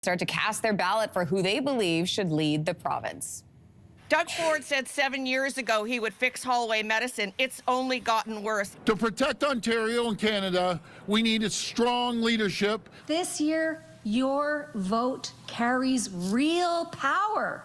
start to cast their ballot for who they believe should lead the province. Doug Ford said 7 years ago he would fix Holloway medicine. It's only gotten worse. To protect Ontario and Canada, we need a strong leadership. This year, your vote carries real power.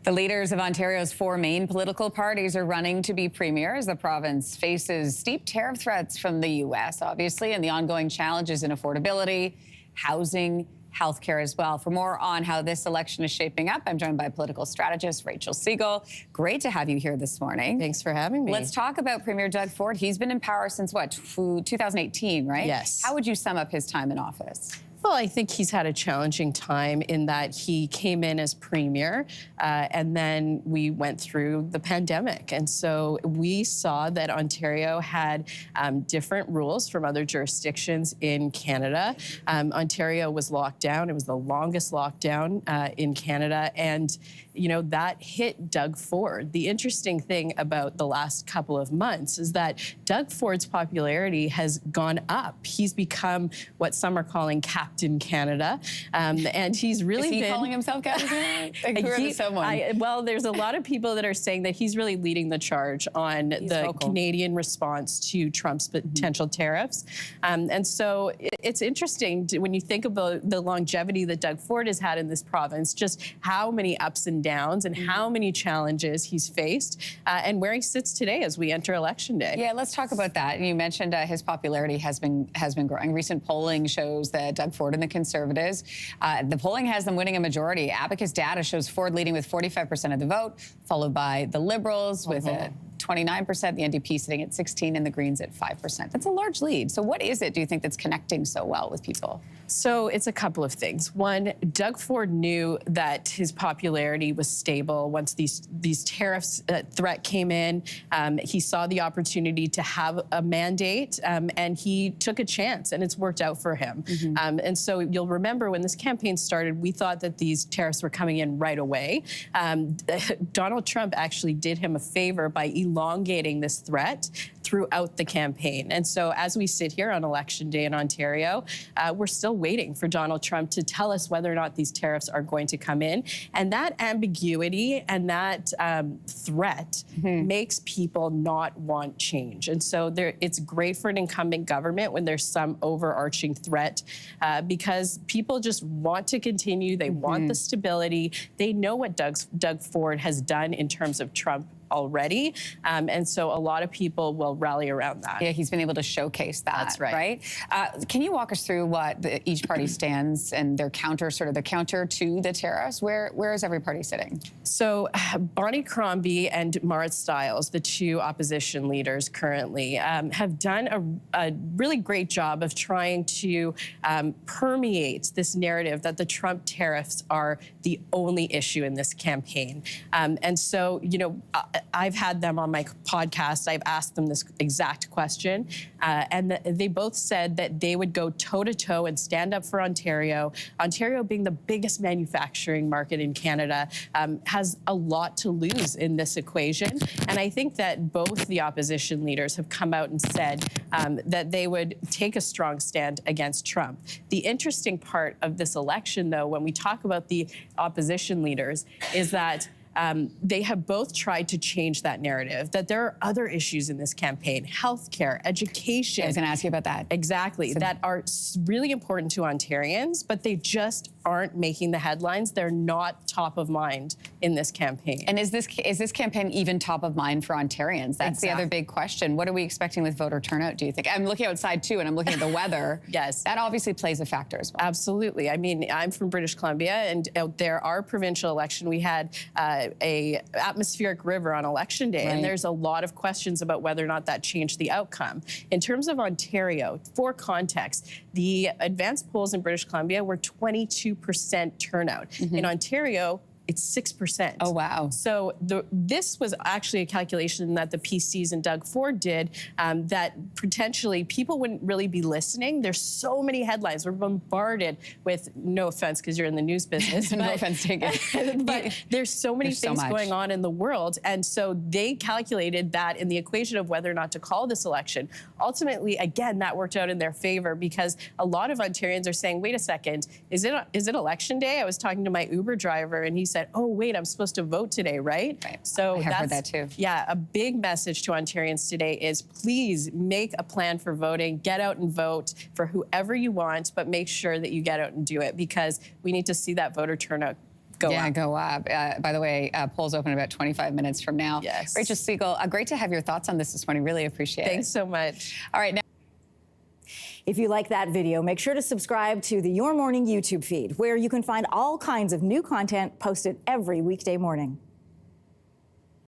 The leaders of Ontario's four main political parties are running to be premier as the province faces steep tariff threats from the U.S., obviously, and the ongoing challenges in affordability, housing, healthcare as well. For more on how this election is shaping up, I'm joined by political strategist Rachel Siegel. Great to have you here this morning. Thanks for having me. Let's talk about Premier Doug Ford. He's been in power since, what, 2018, right? Yes. How would you sum up his time in office? Well, I think he's had a challenging time in that he came in as premier and then we went through the pandemic. And so we saw that Ontario had different rules from other jurisdictions in Canada. Ontario was locked down. It was the longest lockdown in Canada. And, you know, that hit Doug Ford. The interesting thing about the last couple of months is that Doug Ford's popularity has gone up. He's become what some are calling Captain Canada, and he's really been calling himself Captain Canada? Well, there's a lot of people that are saying that he's really leading the charge on the vocal Canadian response to Trump's potential tariffs. And so it's interesting when you think about the longevity that Doug Ford has had in this province, just how many ups and downs and how many challenges he's faced and where he sits today as we enter Election Day. Yeah, let's talk about that. You mentioned his popularity has been growing. Recent polling shows that Doug Ford and the Conservatives, the polling has them winning a majority. Abacus data shows Ford leading with 45% of the vote, followed by the Liberals with 29%, the NDP sitting at 16%, and the Greens at 5%. That's a large lead. So what is it, do you think, that's connecting so well with people? So it's a couple of things. One, Doug Ford knew that his popularity was stable once these tariffs threat came in. He saw the opportunity to have a mandate, and he took a chance, and it's worked out for him. And so you'll remember when this campaign started, we thought that these tariffs were coming in right away. Donald Trump actually did him a favor by elongating this threat throughout the campaign. And so as we sit here on Election Day in Ontario, we're still waiting for Donald Trump to tell us whether or not these tariffs are going to come in. And that ambiguity and that threat makes people not want change. And so it's great for an incumbent government when there's some overarching threat because people just want to continue. They want the stability. They know what Doug Ford has done in terms of Trump already. And so a lot of people will rally around that. Yeah, he's been able to showcase that. That's right. Can you walk us through what each party stands and their counter, sort of the counter to the tariffs? Where is every party sitting? So Bonnie Crombie and Marit Stiles, the two opposition leaders currently, have done a really great job of trying to permeate this narrative that the Trump tariffs are the only issue in this campaign. And so, you know, I've had them on my podcast. I've asked them this exact question, and they both said that they would go toe-to-toe and stand up for Ontario. Ontario, being the biggest manufacturing market in Canada, has a lot to lose in this equation. And I think that both the opposition leaders have come out and said that they would take a strong stand against Trump. The interesting part of this election, though, when we talk about the opposition leaders, is that they have both tried to change that narrative, that there are other issues in this campaign, healthcare, education. I was going to ask you about that. Exactly, that are really important to Ontarians, but they just aren't making the headlines. They're not top of mind in this campaign. And is this campaign even top of mind for Ontarians? That's the other big question. What are we expecting with voter turnout, do you think? I'm looking outside, too, and I'm looking at the weather. Yes. That obviously plays a factor as well. Absolutely. I mean, I'm from British Columbia, and out there, our provincial election, we had a atmospheric river on Election Day, and there's a lot of questions about whether or not that changed the outcome. In terms of Ontario, for context, the advanced polls in British Columbia were 22% turnout. In Ontario, it's 6%. Oh, wow. So this was actually a calculation that the PCs and Doug Ford did, that potentially people wouldn't really be listening. There's so many headlines. We're bombarded with, no offense, because you're in the news business. No offense taken. But there's so many things going on in the world. And so they calculated that in the equation of whether or not to call this election. Ultimately, again, that worked out in their favor because a lot of Ontarians are saying, wait a second, is it election day? I was talking to my Uber driver and he said, oh, wait, I'm supposed to vote today, right? So I have heard that too. Yeah, a big message to Ontarians today is please make a plan for voting, get out and vote for whoever you want, but make sure that you get out and do it because we need to see that voter turnout go up. By the way, polls open about 25 minutes from now. Yes. Rachel Siegel, great to have your thoughts on this morning. Really appreciate it. Thanks so much. All right. Now if you like that video, make sure to subscribe to the Your Morning YouTube feed, where you can find all kinds of new content posted every weekday morning.